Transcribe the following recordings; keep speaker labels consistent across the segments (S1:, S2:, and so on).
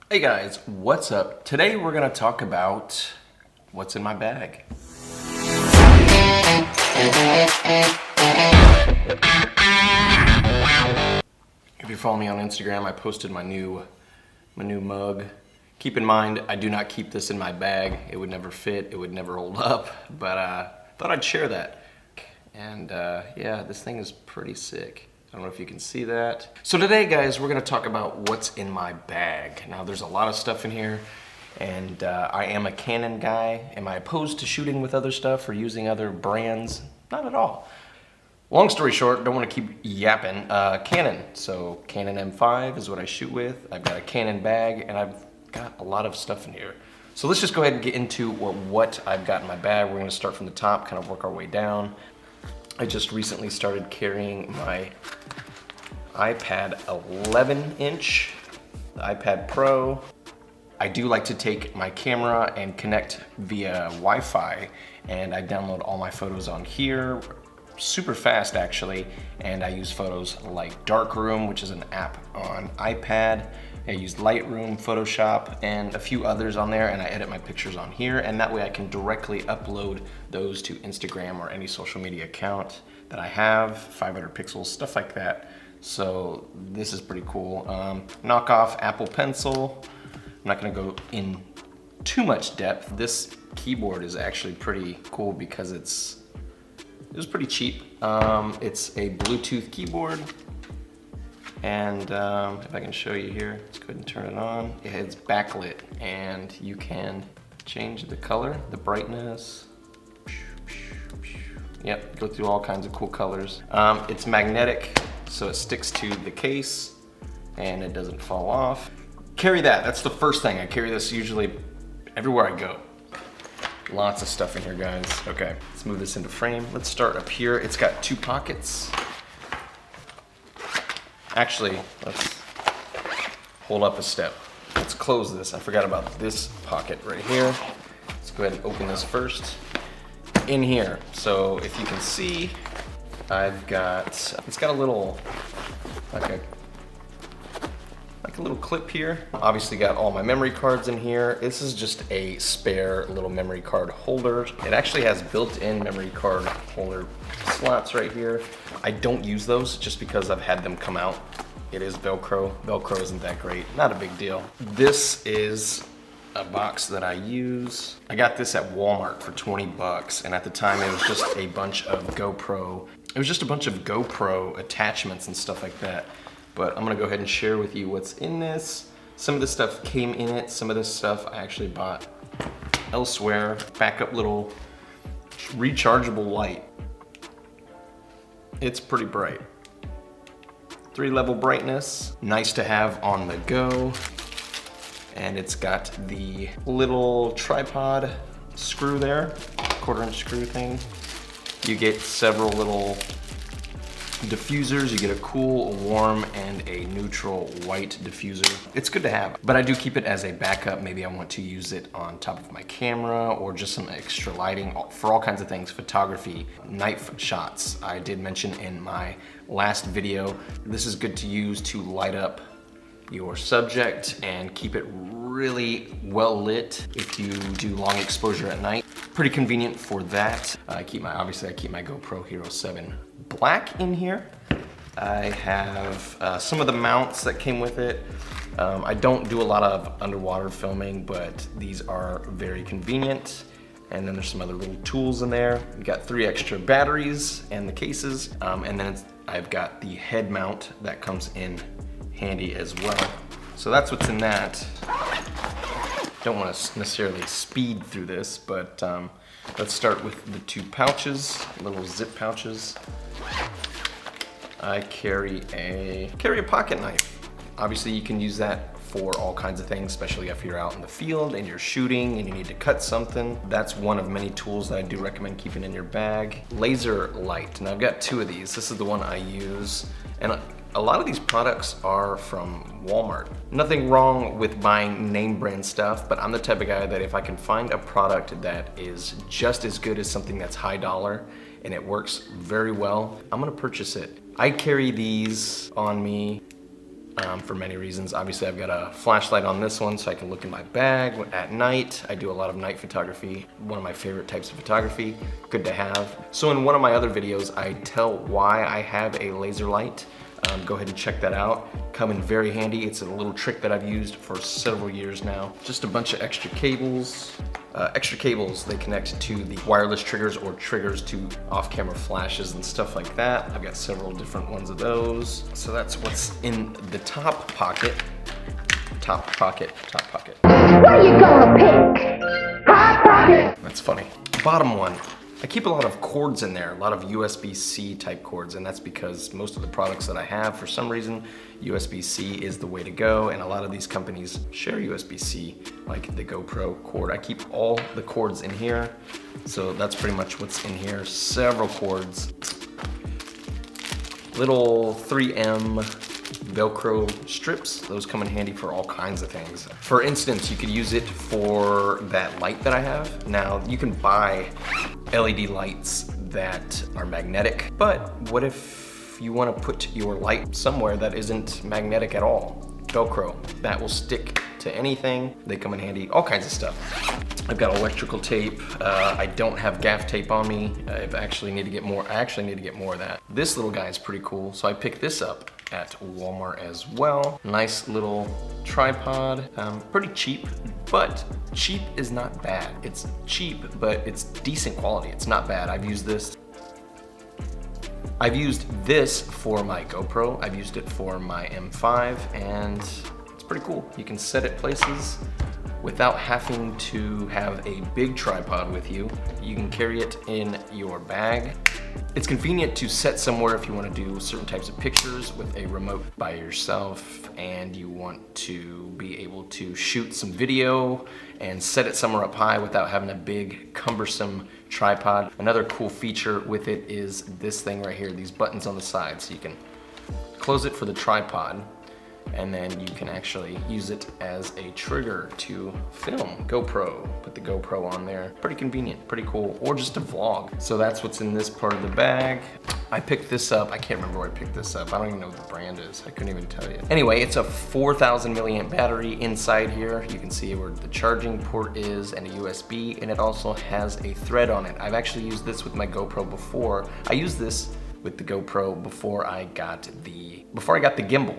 S1: Hey guys, what's up? Today we're gonna talk about what's in my bag. If you follow me on Instagram, I posted my new mug. Keep in mind, I do not keep this in my bag. It would never fit, it would never hold up, but thought I'd share that. And yeah, this thing is pretty sick. I don't know if you can see that. So today, guys, we're gonna talk about what's in my bag. Now, there's a lot of stuff in here, and I am a Canon guy. Am I opposed to shooting with other stuff or using other brands? Not at all. Long story short, don't want to keep yapping. Canon. So Canon M5 is what I shoot with. I've got a Canon bag, and I've got a lot of stuff in here. So let's just go ahead and get into what I've got in my bag. We're gonna start from the top, kind of work our way down. I just recently started carrying my iPad 11-inch, the iPad Pro. I do like to take my camera and connect via Wi-Fi, and I download all my photos on here, super fast actually, and I use photos like Darkroom, which is an app on iPad. I use Lightroom, Photoshop, and a few others on there, and I edit my pictures on here, and that way I can directly upload those to Instagram or any social media account that I have, 500 pixels, stuff like that. So this is pretty cool. Knockoff Apple Pencil. I'm not gonna go in too much depth. This keyboard is actually pretty cool because it was pretty cheap. It's a Bluetooth keyboard. And if I can show you here, let's go ahead and turn it on. It's backlit, and you can change the color, the brightness. Yep, go through all kinds of cool colors. It's magnetic, so it sticks to the case, and it doesn't fall off. Carry that, that's the first thing. I carry this usually everywhere I go. Lots of stuff in here, guys. Okay, let's move this into frame. Let's start up here. It's got 2 pockets. Actually, let's hold up a step. Let's close this. I forgot about this pocket right here. Let's go ahead and open this first. In here, so if you can see, I've got, it's got a little, like a little clip here. Obviously got all my memory cards in here. This is just a spare little memory card holder. It actually has built-in memory card holder slots right here. I don't use those just because I've had them come out. It is Velcro. Velcro isn't that great, not a big deal. This is a box that I use. I got this at Walmart for 20 bucks, and at the time it was just a bunch of GoPro. It was just a bunch of GoPro attachments and stuff like that. But I'm gonna go ahead and share with you what's in this. Some of this stuff came in it. Some of this stuff I actually bought elsewhere. Backup little rechargeable light. It's pretty bright. 3-level brightness. Nice to have on the go. And it's got the little tripod screw there, 1/4-inch screw thing. You get several little diffusers. You get a cool, a warm, and a neutral white diffuser. It's good to have, but I do keep it as a backup. Maybe I want to use it on top of my camera or just some extra lighting for all kinds of things, photography, night shots. I did mention in my last video, this is good to use to light up your subject and keep it really well lit if you do long exposure at night. Pretty convenient for that. Obviously I keep my GoPro Hero 7 Black in here. I have some of the mounts that came with it. I don't do a lot of underwater filming, but these are very convenient. And then there's some other little tools in there. We've got 3 extra batteries and the cases. And then I've got the head mount that comes in handy as well. So that's what's in that. Don't want to necessarily speed through this, but let's start with the 2 pouches, little zip pouches. I carry a pocket knife. Obviously you can use that for all kinds of things, especially if you're out in the field and you're shooting and you need to cut something. That's one of many tools that I do recommend keeping in your bag. Laser light, and I've got 2 of these. This is the one I use, and a lot of these products are from Walmart. Nothing wrong with buying name brand stuff, but I'm the type of guy that if I can find a product that is just as good as something that's high dollar and it works very well, I'm gonna purchase it. I carry these on me for many reasons. Obviously, I've got a flashlight on this one so I can look in my bag at night. I do a lot of night photography, one of my favorite types of photography, good to have. So in one of my other videos, I tell why I have a laser light. Go ahead and check that out. Come in very handy. It's a little trick that I've used for several years now. Just a bunch of extra cables. They connect to the wireless triggers or triggers to off-camera flashes and stuff like that. I've got several different ones of those. So that's what's in the top pocket. Top pocket.
S2: What are you gonna pick? Hot pocket.
S1: That's funny. Bottom one. I keep a lot of cords in there, a lot of USB-C type cords, and that's because most of the products that I have, for some reason, USB-C is the way to go, and a lot of these companies share USB-C, like the GoPro cord. I keep all the cords in here, so that's pretty much what's in here. Several cords. Little 3M Velcro strips. Those come in handy for all kinds of things. For instance, you could use it for that light that I have. Now, you can buy LED lights that are magnetic, but what if you want to put your light somewhere that isn't magnetic at all? Velcro, that will stick to anything. They come in handy, all kinds of stuff. I've got electrical tape. I don't have gaff tape on me. I actually need to get more of that. This little guy is pretty cool, so I picked this up at Walmart as well. Nice little tripod, pretty cheap, but cheap is not bad. It's cheap, but it's decent quality. It's not bad. I've used this for my GoPro. I've used it for my M5, and it's pretty cool. You can set it places without having to have a big tripod with you. You can carry it in your bag. It's convenient to set somewhere if you want to do certain types of pictures with a remote by yourself and you want to be able to shoot some video and set it somewhere up high without having a big cumbersome tripod. Another cool feature with it is this thing right here, these buttons on the side. So you can close it for the tripod, and then you can actually use it as a trigger to film GoPro. Put the GoPro on there. Pretty convenient, pretty cool, or just a vlog. So that's what's in this part of the bag. I picked this up. I can't remember where I picked this up. I don't even know what the brand is. I couldn't even tell you. Anyway, it's a 4,000 milliamp battery inside here. You can see where the charging port is and a USB, and it also has a thread on it. I've actually used this with my GoPro before. I used this with the GoPro before I got the gimbal.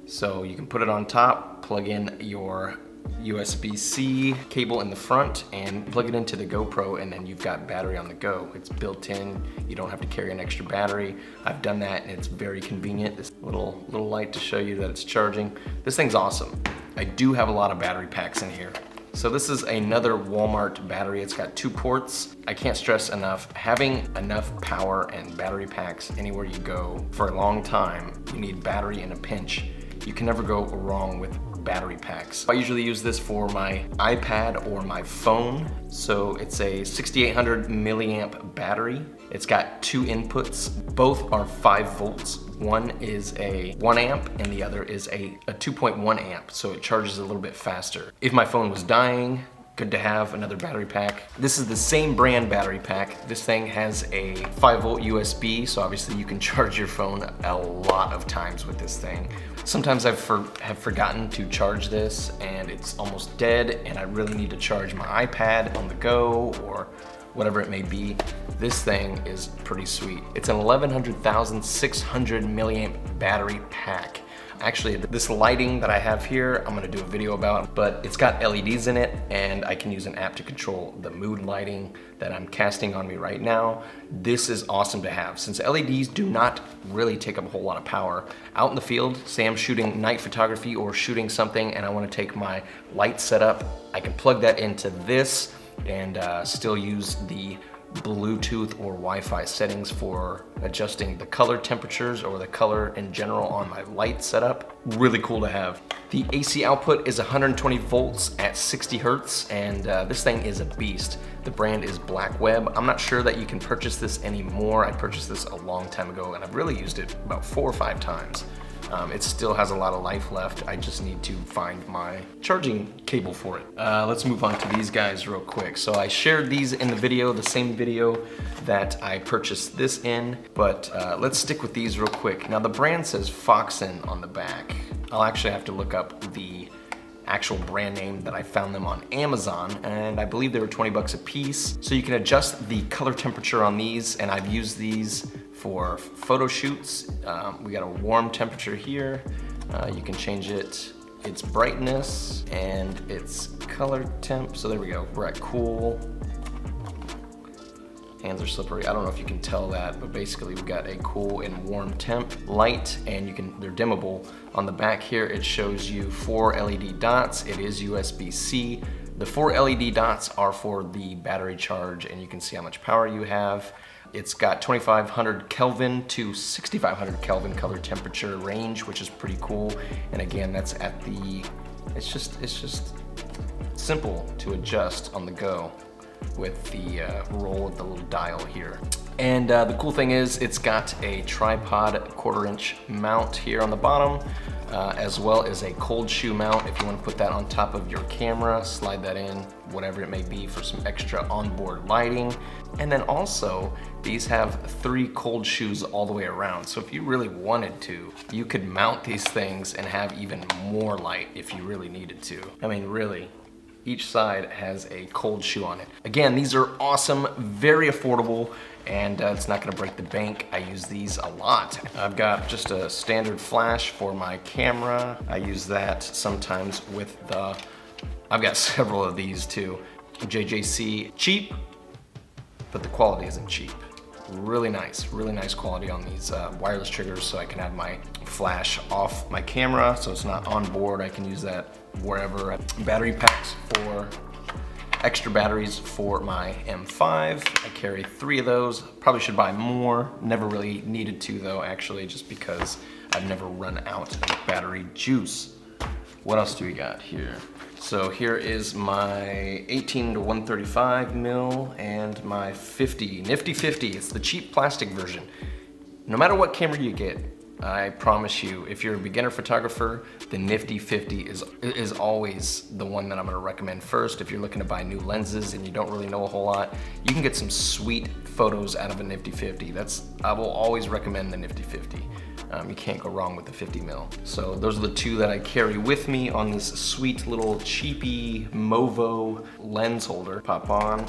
S1: So you can put it on top, plug in your USB-C cable in the front and plug it into the GoPro, and then you've got battery on the go. It's built in, you don't have to carry an extra battery. I've done that and it's very convenient. This little light to show you that it's charging. This thing's awesome. I do have a lot of battery packs in here. So this is another Walmart battery. It's got 2 ports. I can't stress enough, having enough power and battery packs anywhere you go for a long time. You need battery in a pinch. You can never go wrong with battery packs. I usually use this for my iPad or my phone. So it's a 6800 milliamp battery. It's got 2 inputs. Both are 5 volts. One is a 1 amp and the other is a 2.1 amp. So it charges a little bit faster. If my phone was dying, good to have another battery pack. This is the same brand battery pack. This thing has a 5-volt USB, so obviously you can charge your phone a lot of times with this thing. Sometimes I have forgotten to charge this and it's almost dead and I really need to charge my iPad on the go or whatever it may be. This thing is pretty sweet. It's an 11,600 milliamp battery pack. Actually, this lighting that I have here, I'm gonna do a video about, but it's got LEDs in it and I can use an app to control the mood lighting that I'm casting on me right now. This is awesome to have. Since LEDs do not really take up a whole lot of power, out in the field, say I'm shooting night photography or shooting something and I wanna take my light setup, I can plug that into this and still use the Bluetooth or Wi-Fi settings for adjusting the color temperatures or the color in general on my light setup. Really cool to have. The AC output is 120 volts at 60 hertz, and this thing is a beast. The brand is Blackweb. I'm not sure that you can purchase this anymore. I purchased this a long time ago and I've really used it about 4 or 5 times. It still has a lot of life left. I just need to find my charging cable for it. Let's move on to ththese guys real quick. So I shared these in the video, the same video that I purchased this in, but let's stick with these real quick. Now the brand says Foxen on the back. I'll actually have to look up the actual brand name that I found them on Amazon, and I believe they were 20 bucks a piece. So you can adjust the color temperature on these, and I've used these for photo shoots. We got a warm temperature here. You can change its brightness and its color temp. So there we go, we're at cool. Hands are slippery. I don't know if you can tell that, but basically we've got a cool and warm temp, light, and they're dimmable. On the back here, it shows you 4 LED dots. It is USB-C. The 4 LED dots are for the battery charge, and you can see how much power you have. It's got 2500 Kelvin to 6500 Kelvin color temperature range, which is pretty cool. And again, that's at the, it's just simple to adjust on the go with the roll of the little dial here. And the cool thing is it's got a tripod 1/4 inch mount here on the bottom, as well as a cold shoe mount if you want to put that on top of your camera, slide that in, whatever it may be, for some extra onboard lighting. And then also these have 3 cold shoes all the way around. So if you really wanted to, you could mount these things and have even more light if you really needed to. I mean, really. Each side has a cold shoe on it. Again, these are awesome, very affordable, and it's not gonna break the bank. I use these a lot. I've got just a standard flash for my camera. I use that sometimes with I've got several of these too. JJC, cheap, but the quality isn't cheap. Really nice quality on these wireless triggers, so I can have my flash off my camera so it's not on board. I can use that wherever. Battery packs for extra batteries for my M5. I carry 3 of those. Probably should buy more. Never really needed to though, actually, just because I've never run out of battery juice. What else do we got here? So here is my 18 to 135 mil and my nifty 50. It's the cheap plastic version. No matter what camera you get, I promise you, if you're a beginner photographer, the nifty 50 is always the one that I'm gonna recommend first. If you're looking to buy new lenses and you don't really know a whole lot, you can get some sweet photos out of a nifty 50. I will always recommend the nifty 50. You can't go wrong with the 50 mil. So those are the 2 that I carry with me on this sweet little cheapy Movo lens holder. Pop on,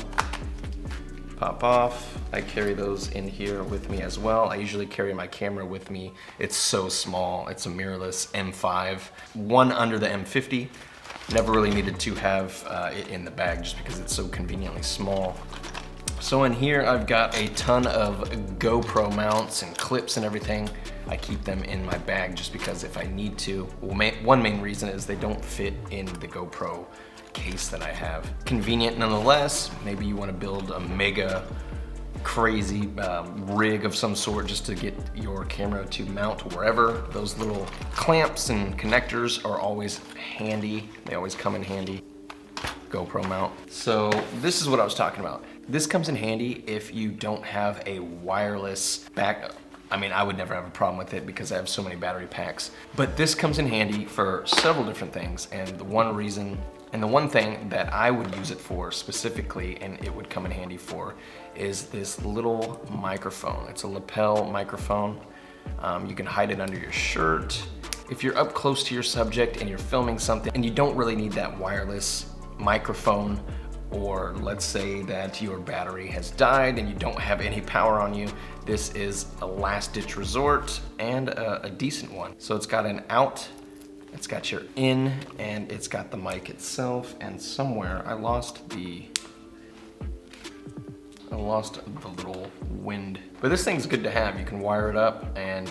S1: pop off. I carry those in here with me as well. I usually carry my camera with me. It's so small. It's a mirrorless M5, one under the M50. Never really needed to have it in the bag just because it's so conveniently small. So in here, I've got a ton of GoPro mounts and clips and everything. I keep them in my bag just because if I need to. One main reason is they don't fit in the GoPro case that I have. Convenient nonetheless. Maybe you want to build a mega crazy rig of some sort just to get your camera to mount wherever. Those little clamps and connectors are always handy. They always come in handy. GoPro mount. So this is what I was talking about. This comes in handy if you don't have a wireless backup. I mean, I would never have a problem with it because I have so many battery packs. But this comes in handy for several different things. And the one thing that I would use it for specifically, and it would come in handy for, is this little microphone. It's a lapel microphone. You can hide it under your shirt. If you're up close to your subject and you're filming something and you don't really need that wireless microphone, or let's say that your battery has died and you don't have any power on you, this is a last-ditch resort and a decent one. So it's got an out, it's got your in, and it's got the mic itself, and somewhere I lost the little wind. But this thing's good to have. You can wire it up, and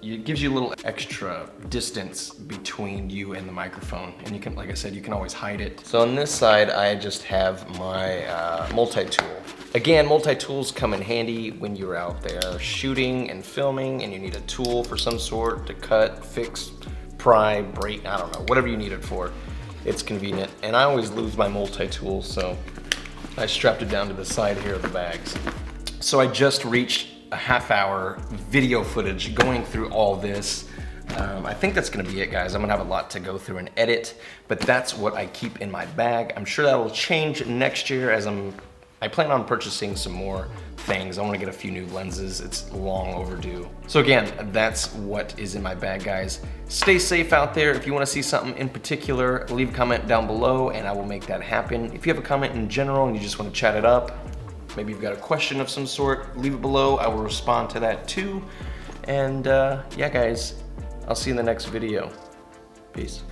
S1: it gives you a little extra distance between you and the microphone. And you can, like I said, you can always hide it. So on this side, I just have my multi-tool. Again, multi-tools come in handy when you're out there shooting and filming and you need a tool for some sort to cut, fix, pry, break, I don't know, whatever you need it for. It's convenient. And I always lose my multi-tool, so I strapped it down to the side here of the bags. So I just reached a half-hour video footage going through all this. I think that's gonna be it, guys. I'm gonna have a lot to go through and edit, but that's what I keep in my bag. I'm sure that will change next year as I plan on purchasing some more things. I wanna get a few new lenses. It's long overdue. So again, that's what is in my bag, guys. Stay safe out there. If you wanna see something in particular, leave a comment down below and I will make that happen. If you have a comment in general and you just wanna chat it up, maybe you've got a question of some sort, leave it below. I will respond to that too. And yeah, guys, I'll see you in the next video. Peace.